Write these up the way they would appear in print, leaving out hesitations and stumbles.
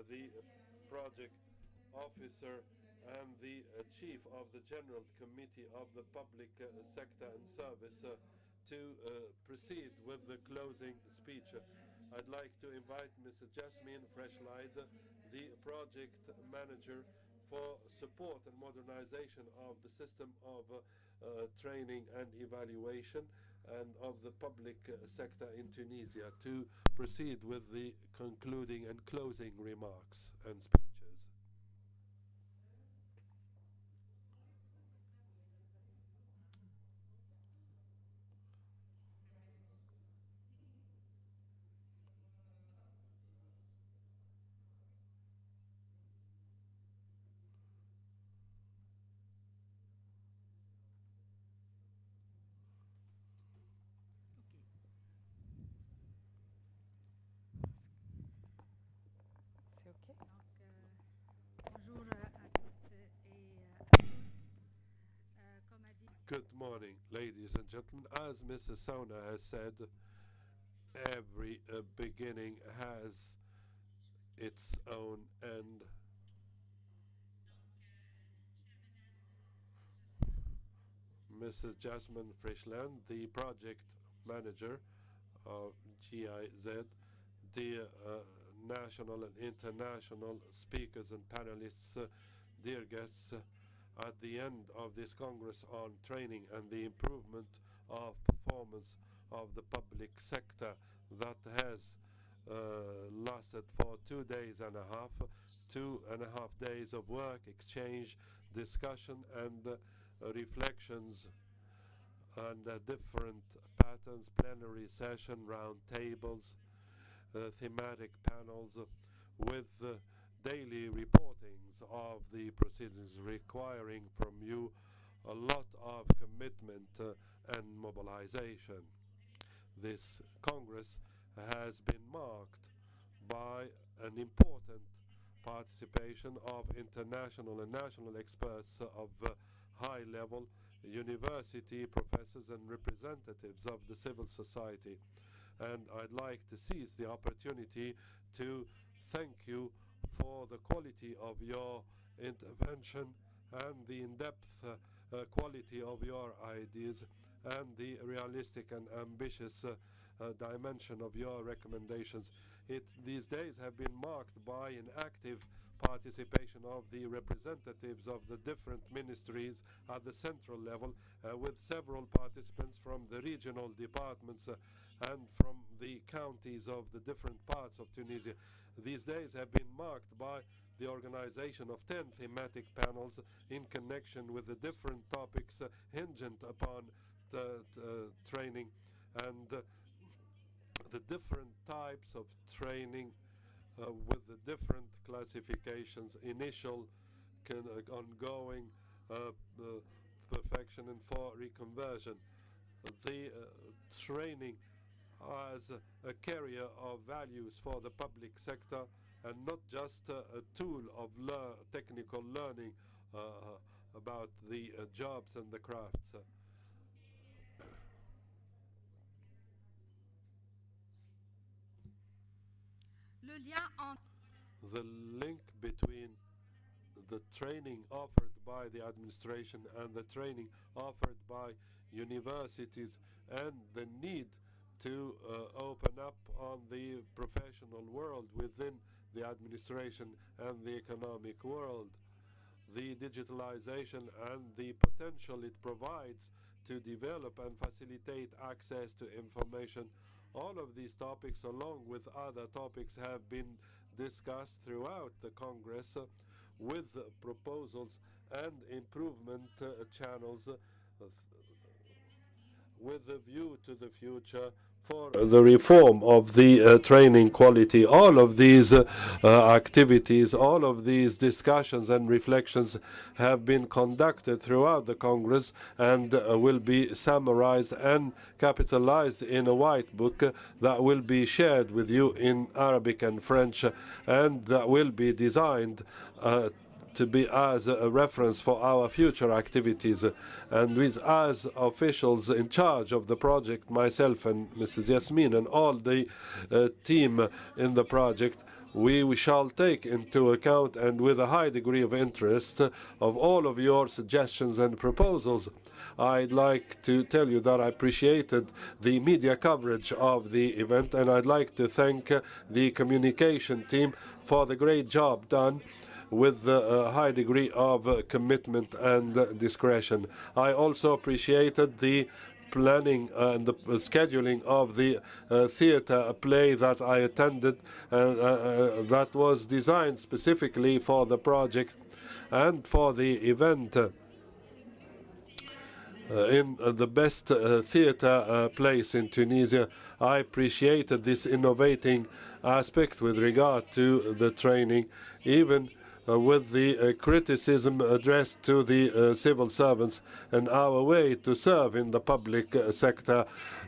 the project officer and the chief of the General Committee of the Public Sector and Service to proceed with the closing speech. I'd like to invite Mrs. Jasmine Freshlight, the project manager for support and modernization of the system of training and evaluation and of the public sector in Tunisia, to proceed with the concluding and closing remarks and speeches. C'est OK? Bonjour à toutes et à tous. Comme a dit, Good morning, ladies and gentlemen. As Mrs. Sauna has said, every beginning has its own end. Mrs. Jasmine Frischland, the project manager of GIZ, dear national and international speakers and panelists, dear guests, at the end of this Congress on training and the improvement of performance of the public sector that has lasted for 2 days and a half, 2.5 days of work, exchange, discussion, and reflections and different patterns, plenary session, round tables, thematic panels with daily reportings of the proceedings, requiring from you a lot of commitment and mobilization. This Congress has been marked by an important participation of international and national experts of high level, university professors and representatives of the civil society. And I'd like to seize the opportunity to thank you for the quality of your intervention and the in-depth quality of your ideas and the realistic and ambitious dimension of your recommendations. These days have been marked by an active participation of the representatives of the different ministries at the central level, with several participants from the regional departments and from the counties of the different parts of Tunisia. These days have been marked by the organization of 10 thematic panels in connection with the different topics hingent upon the training and the different types of training with the different classifications, initial, ongoing, perfection, and for reconversion. The training as a carrier of values for the public sector and not just a tool of technical learning about the jobs and the crafts. le lien entre The link between the training offered by the administration and the training offered by universities and the need to open up on the professional world within the administration and the economic world, the digitalization and the potential it provides to develop and facilitate access to information. All of these topics, along with other topics, have been discussed throughout the Congress with proposals and improvement channels with a view to the future for the reform of the training quality. All of these activities, all of these discussions and reflections have been conducted throughout the Congress and will be summarized and capitalized in a white book that will be shared with you in Arabic and French, and that will be designed to be as a reference for our future activities. And with as officials in charge of the project, myself and Mrs. Yasmin and all the team in the project, we shall take into account, and with a high degree of interest, of all of your suggestions and proposals. I'd like to tell you that I appreciated the media coverage of the event, and I'd like to thank the communication team for the great job done with a high degree of commitment and discretion. I also appreciated the planning and the scheduling of the theatre play that I attended, that was designed specifically for the project and for the event. In the best theatre place in Tunisia. I appreciated this innovating aspect with regard to the training, even with the criticism addressed to the civil servants and our way to serve in the public sector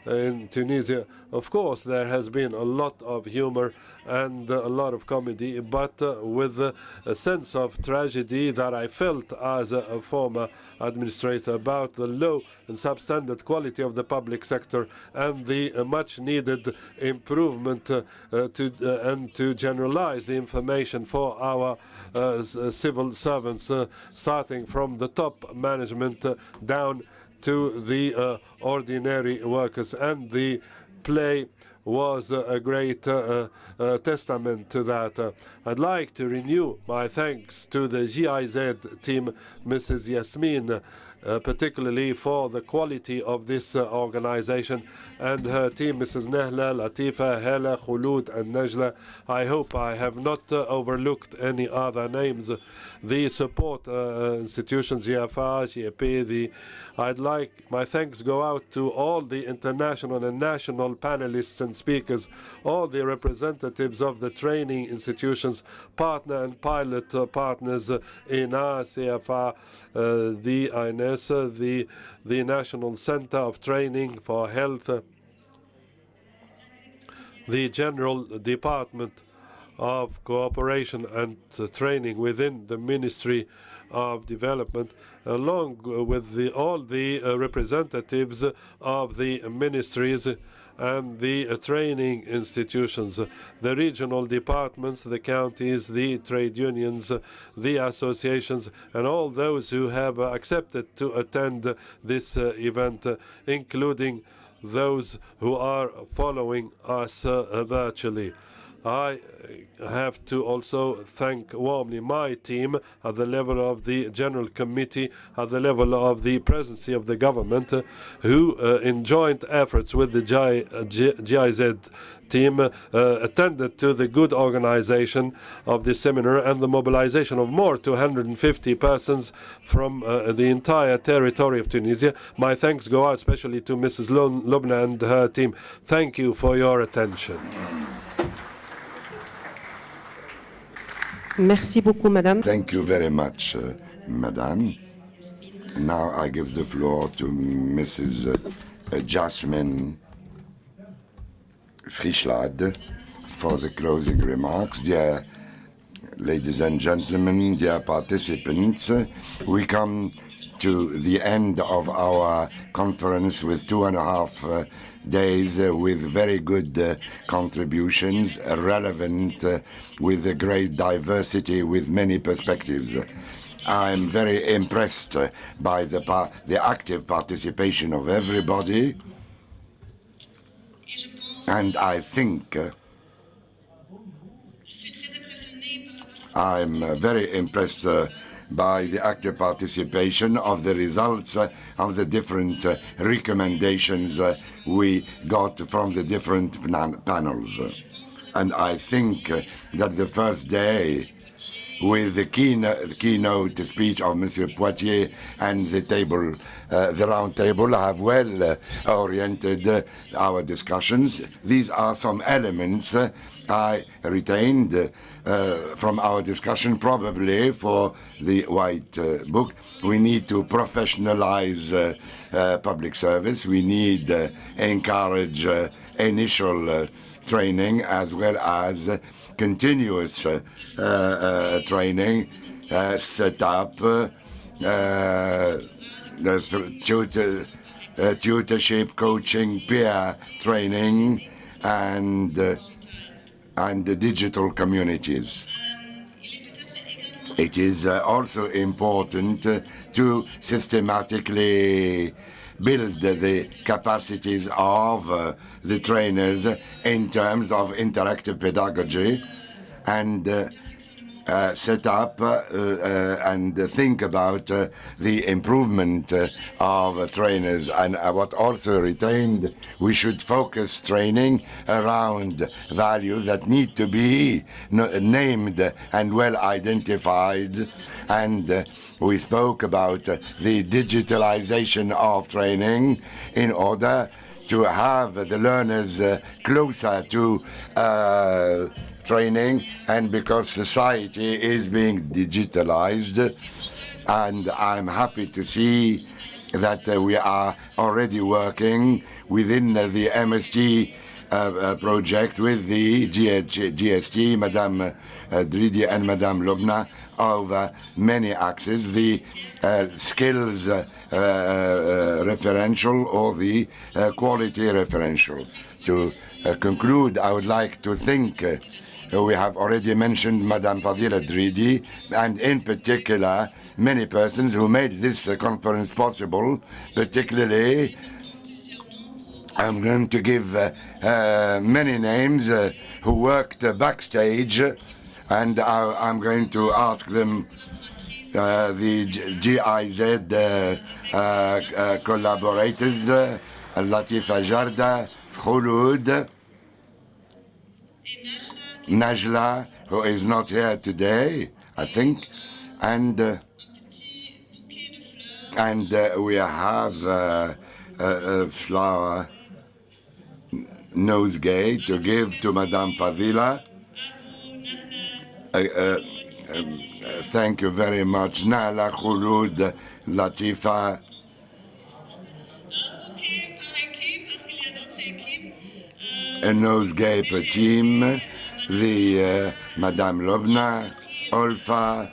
in Tunisia. Of course, there has been a lot of humor and a lot of comedy, but with a sense of tragedy that I felt as a former administrator about the low and substandard quality of the public sector and the much needed improvement to generalize the information for our civil servants, starting from the top management down to the ordinary workers. And the play was a great testament to that. I'd like to renew my thanks to the GIZ team, Mrs. Yasmin, particularly for the quality of this organization, and her team, Mrs. Nehla, Latifa, Hela, Khulud, and Najla. I hope I have not overlooked any other names. The support institutions, GFA, GAP, I'd like my thanks go out to all the international and national panelists and speakers, all the representatives of the training institutions, partner and pilot partners in CFA, the INS, the National Center of Training for Health, the General Department of Cooperation and Training within the Ministry of Development, along with all the representatives of the ministries and the training institutions, the regional departments, the counties, the trade unions, the associations, and all those who have accepted to attend this event, including those who are following us virtually. I have to also thank warmly my team at the level of the General Committee, at the level of the Presidency of the government, who in joint efforts with the GIZ team attended to the good organization of this seminar and the mobilization of more 250 persons from the entire territory of Tunisia. My thanks go out especially to Mrs. Lubna and her team. Thank you for your attention. Merci beaucoup, Madame. Thank you very much, Madame. Now I give the floor to Mrs. Jasmine Frischlad for the closing remarks. Dear ladies and gentlemen, dear participants, we come to the end of our conference with 2.5 days with very good contributions, relevant, with a great diversity, with many perspectives. I'm very impressed by the active participation of everybody, and I think I'm very impressed by the active participation of the results of the different recommendations we got from the different panels. And I think that the first day, with the keynote speech of Monsieur Poitier and the round table have well oriented our discussions. These are some elements I retained from our discussion, probably for the White Book. We need to professionalize public service. We need encourage initial training as well as continuous training, set up tutorship, coaching, peer training, and and the digital communities. It is also important to systematically build the capacities of the trainers in terms of interactive pedagogy and set up and think about the improvement of trainers. And what also retained, we should focus training around values that need to be named and well identified. And we spoke about the digitalization of training in order to have the learners closer to training, and because society is being digitalized. And I'm happy to see that we are already working within the MST project with the GST, Madame Dridi and Madame Lobna, over many axes, the skills referential or the quality referential. To conclude, I would like to thank we have already mentioned Madame Fadila Dridi, and in particular, many persons who made this conference possible. Particularly, I'm going to give many names who worked backstage, and I'm going to ask them, the GIZ collaborators, Latifa Jarda, Khouloud, Najla, who is not here today, I think, and we have a flower nosegay to give to Madame Fadila. Thank you very much, Nala, Khouloud, Latifa. A nosegay per team, the Madame Lobna, Olfa,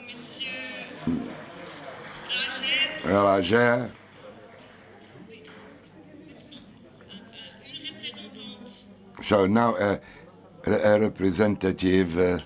Raja, so now a representative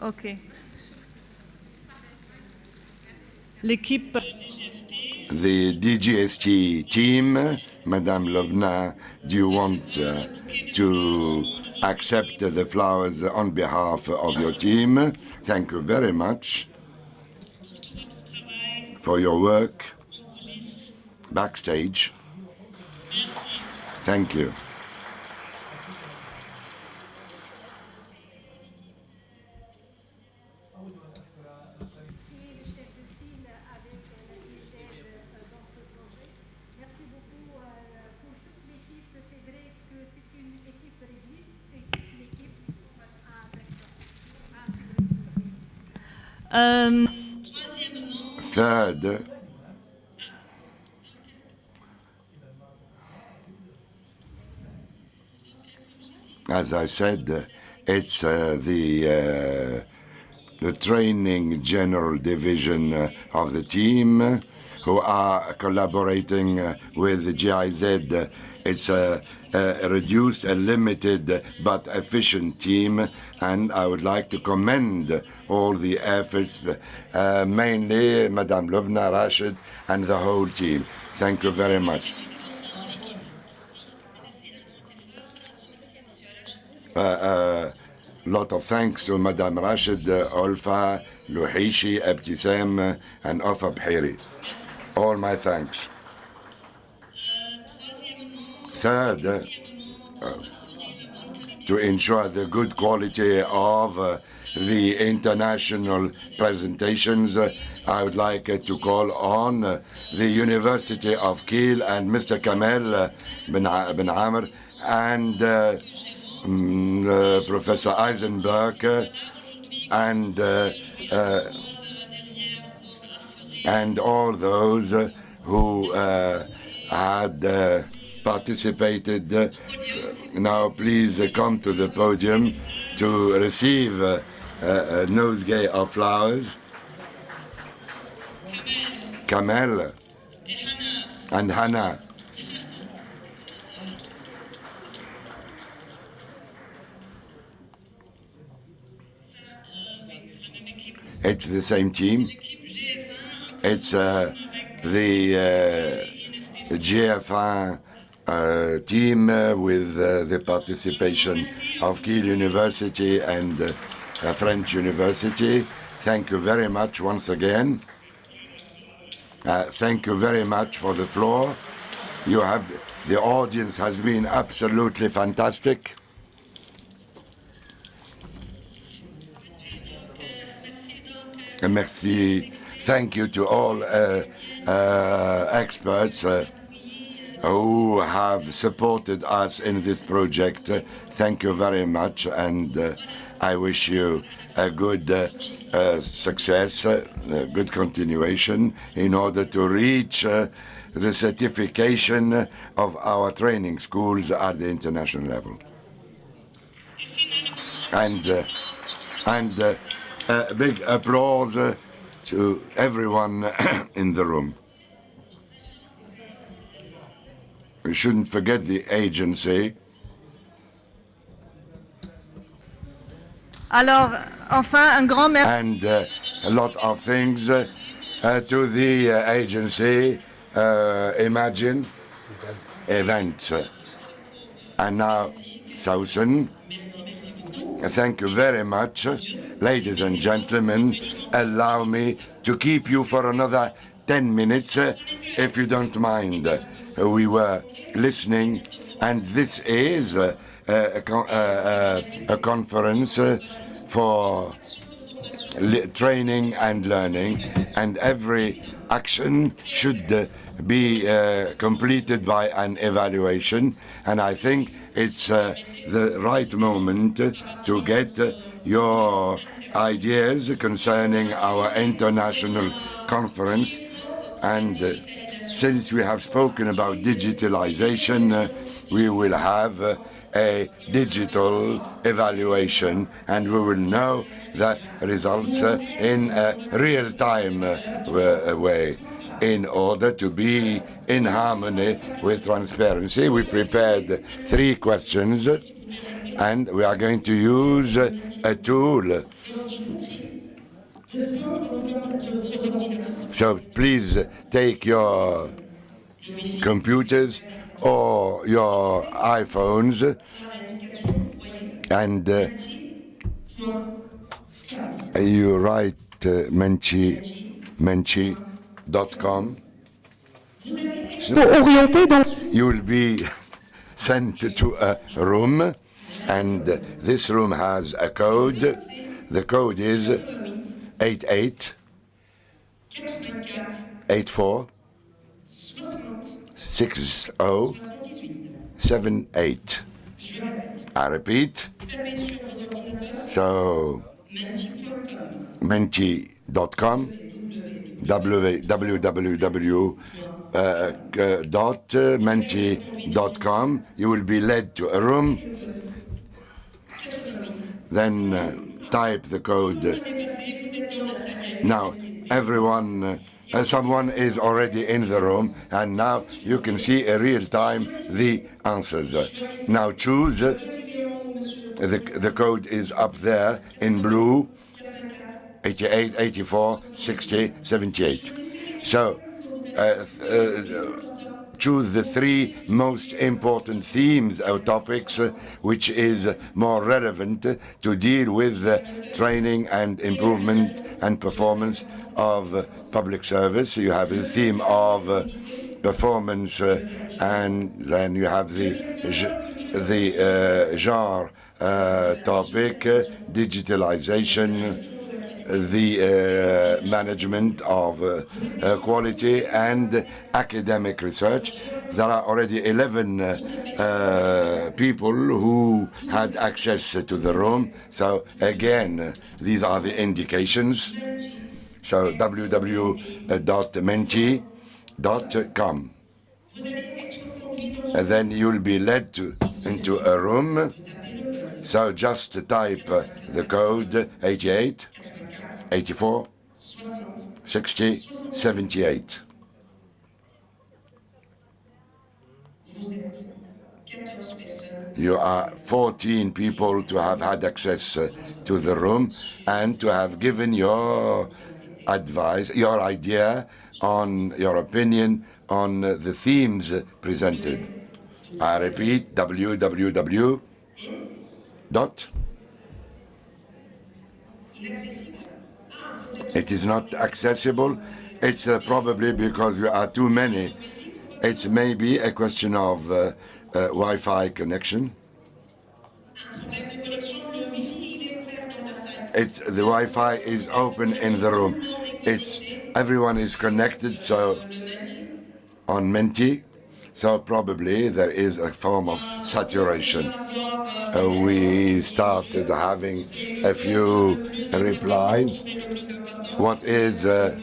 Ok. L'équipe. The DGST team, Madame Lobna, do you want to accept the flowers on behalf of your team? Thank you very much for your work backstage. Thank you. Third, as I said, it's the training general division of the team who are collaborating with the GIZ. It's a reduced, a limited, but efficient team, and I would like to commend all the efforts, mainly Madame Lubna, Rashid, and the whole team. Thank you very much. Lot of thanks to Madame Rashid, Olfa, Luhishi, Ebtisam, and Ofa Bhiri. All my thanks. Third, to ensure the good quality of the international presentations, I would like to call on the University of Kiel and Mr. Kamel Ben Amr and Professor Eisenberg and and all those who had participated. Now please come to the podium to receive a nosegay of flowers. Kamel and Hannah. It's the same team. It's the GF1 team with the participation of Kiel University and French University. Thank you very much once again. Thank you very much for the floor. The audience has been absolutely fantastic. Merci. Thank you to all experts who have supported us in this project. Thank you very much, and I wish you a good success, good continuation in order to reach the certification of our training schools at the international level. And a big applause to everyone in the room. We shouldn't forget the agency. Alors, enfin, un grand merci. And a lot of things to the agency, Imagine Events. And now, Sausen, thank you very much. Ladies and gentlemen, allow me to keep you for another 10 minutes, if you don't mind. We were listening, and this is a conference for training and learning, and every action should be completed by an evaluation, and I think it's the right moment to get your ideas concerning our international conference. And since we have spoken about digitalization, we will have a digital evaluation, and we will know the results in a real-time way in order to be in harmony with transparency. We prepared 3 questions, and we are going to use a tool. So please take your computers or your iPhones and you write menchi.com. You will be sent to a room, and this room has a code. The code is 8884 6078. I repeat. So menti.com, www.menti.com. You will be led to a room, then type the code. Now everyone, someone is already in the room, and now you can see in real time the answers. Now choose. The code is up there in blue, 88, 84, 60, 78. So choose the 3 most important themes or topics which is more relevant to deal with the training and improvement and performance of public service. You have the theme of performance, and then you have the genre topic, digitalization, the management of quality and academic research. There are already 11 people who had access to the room. So again, these are the indications. So www.menti.com. And then you'll be led into a room. So just type the code 88, 84, 60, 78. You are 14 people to have had access to the room and to have given your advice, your idea on your opinion on the themes presented. I repeat, www. It is not accessible. It's probably because we are too many. It's maybe a question of Wi-Fi connection. The Wi-Fi is open in the room. Everyone is connected, so on Menti, so probably there is a form of saturation. We started having a few replies. What is the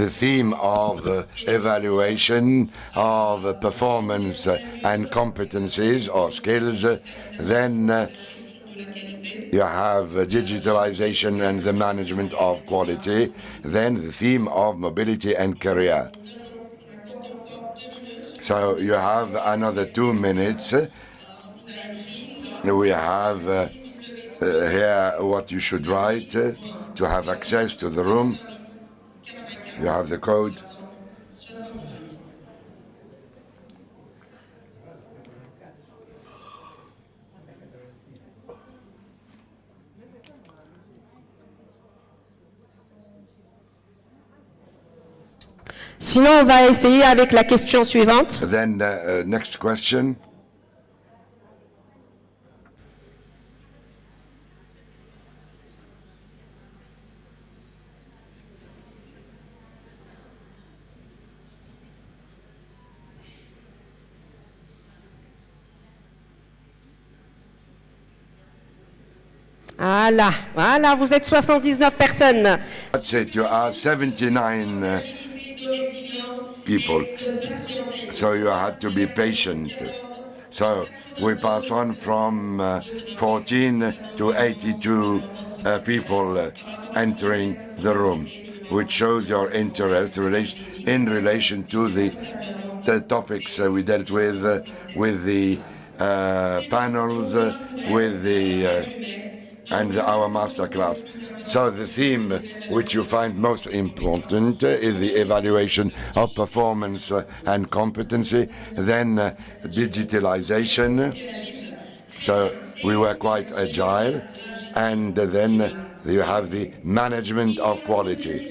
theme of evaluation of performance and competencies or skills? Then you have digitalization and the management of quality. Then the theme of mobility and career. So you have another 2 minutes. We have here what you should write to have access to the room. You have the code. Sinon, on va essayer avec la question suivante. Then next question. Voilà, vous êtes 79 personnes. That's it, you are 79 people. So you had to be patient. So we pass on from 14 to 82 people entering the room, which shows your interest in relation to the topics we dealt with the panels, with and our master class. So the theme which you find most important is the evaluation of performance and competency, then digitalization. So we were quite agile, and then you have the management of quality.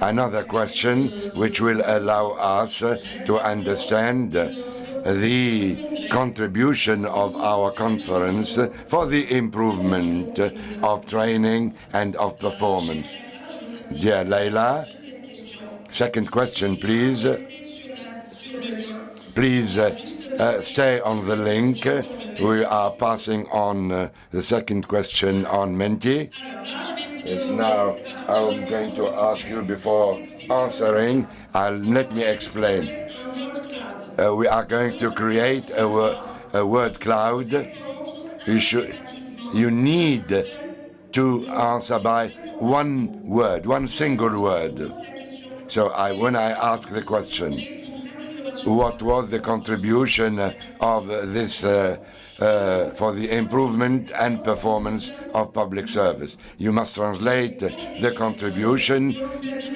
Another question which will allow us to understand the contribution of our conference for the improvement of training and of performance. Dear Leila, second question, please. Please stay on the link. We are passing on the second question on Menti. Now, I'm going to ask you before answering, let me explain. We are going to create a word cloud. You need to answer by one word, one single word. So when I ask the question, what was the contribution of this for the improvement and performance of public service? You must translate the contribution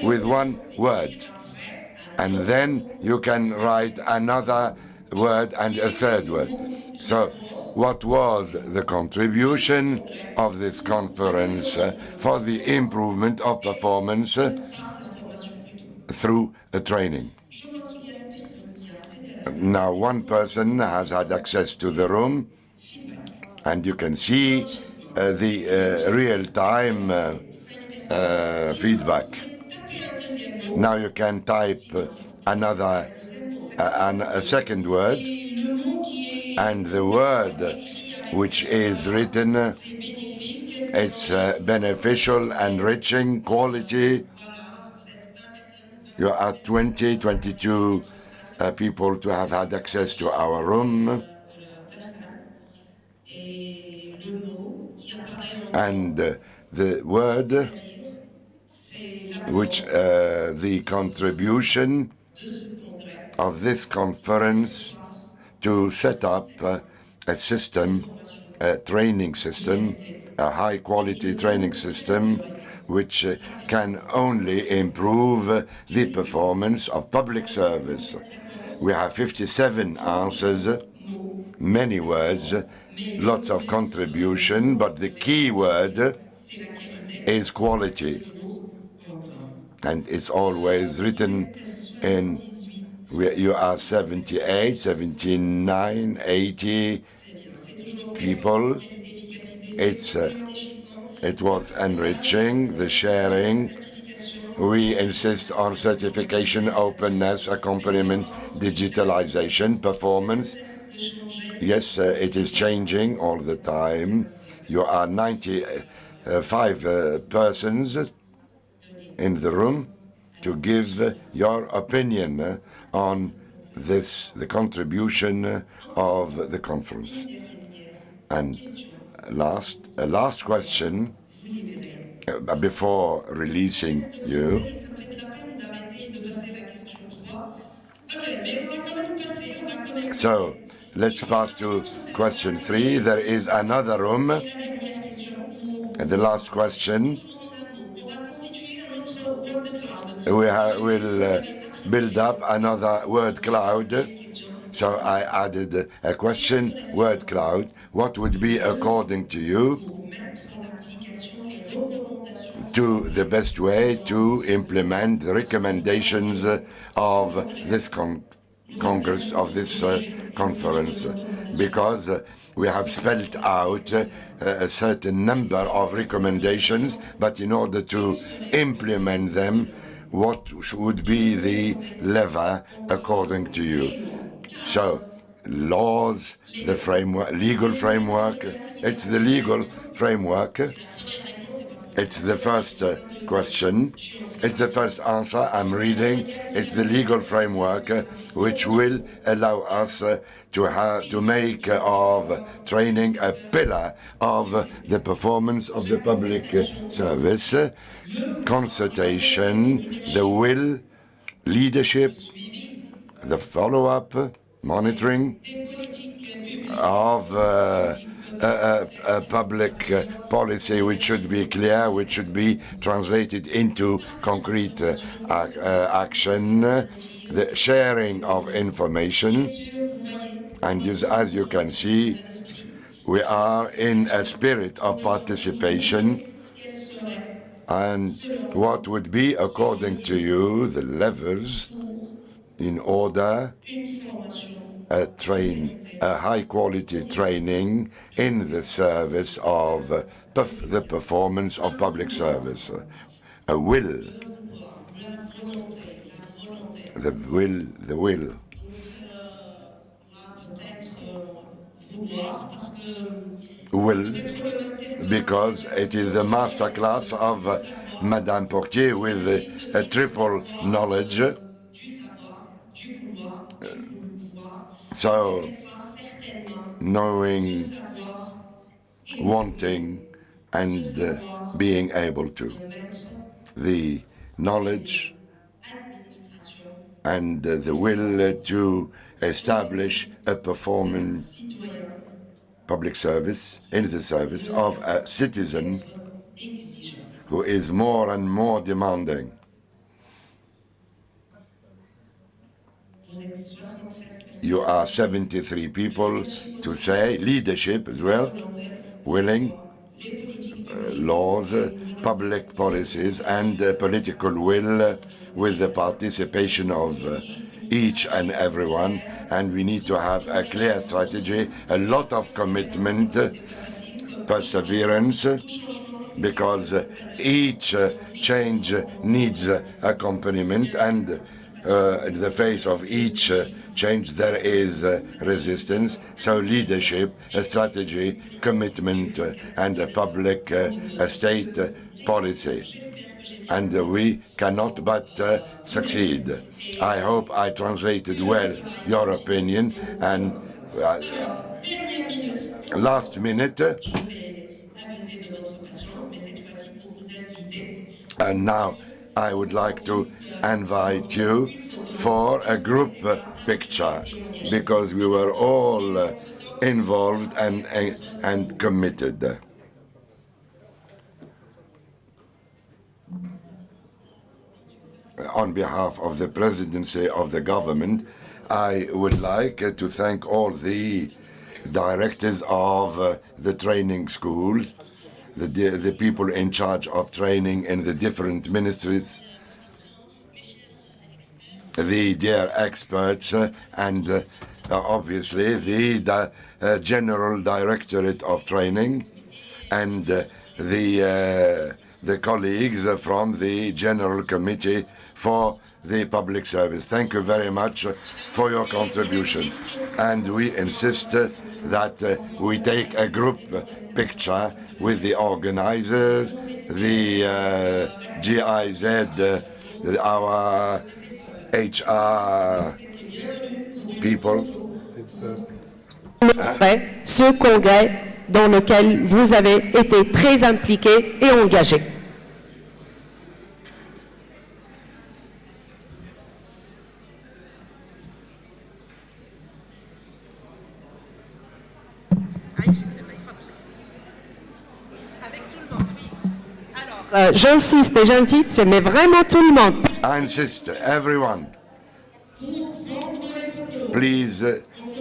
with one word. And then you can write another word and a third word. So what was the contribution of this conference for the improvement of performance through a training? Now, one person has had access to the room, and you can see the real-time feedback. Now you can type a second word, and the word which is written It's beneficial, enriching, quality. You are 20, 22 people to have had access to our room. And the word which the contribution of this conference to set up a system, a training system, a high-quality training system, which can only improve the performance of public service. We have 57 answers, many words, lots of contribution, but the key word is quality. And it's always written in, you are 78, 79, 80 people. It was enriching, the sharing. We insist on certification, openness, accompaniment, digitalization, performance. Yes, it is changing all the time. You are 95 persons in the room to give your opinion on this, the contribution of the conference. And last question before releasing you. So let's pass to question 3. There is another room. And the last question. We will build up another word cloud. So I added a question, word cloud. What would be, according to you, to the best way to implement the recommendations of this Congress, of this conference? Because we have spelled out a certain number of recommendations, but in order to implement them, what would be the lever according to you? So, laws, the framework, legal framework, it's the legal framework. It's the first question. It's the first answer I'm reading. It's the legal framework which will allow us to make of training a pillar of the performance of the public service. Consultation, the will, leadership, the follow-up, monitoring of a public policy which should be clear, which should be translated into concrete action, the sharing of information. And as you can see, we are in a spirit of participation. And what would be, according to you, the levers in order a high-quality training in the service of the performance of public service? A will. The will. Will, because it is the masterclass of Madame Portier with a triple knowledge. So, knowing, wanting, and being able to. The knowledge and the will to establish a performing public service in the service of a citizen who is more and more demanding. You are 73 people to say, leadership as well, willing, laws, public policies, and political will with the participation of each and everyone. And we need to have a clear strategy, a lot of commitment, perseverance, because each change needs accompaniment, and the face of each change, there is resistance. So leadership, a strategy, commitment, and a public state policy. And we cannot but succeed. I hope I translated well your opinion. And last minute, and now I would like to invite you for a group picture, because we were all involved and committed. On behalf of the presidency of the government, I would like to thank all the directors of the training schools, the people in charge of training in the different ministries, the dear experts, and obviously the General Directorate of Training, and the colleagues from the General Committee for the Public Service. Thank you very much for your contribution. And we insist that we take a group picture with the organizers, the GIZ, our HR people. Ce congrès dans lequel vous avez été très impliqué et engagé. J'insiste et j'invite, mais vraiment tout le monde. I insist, everyone. Please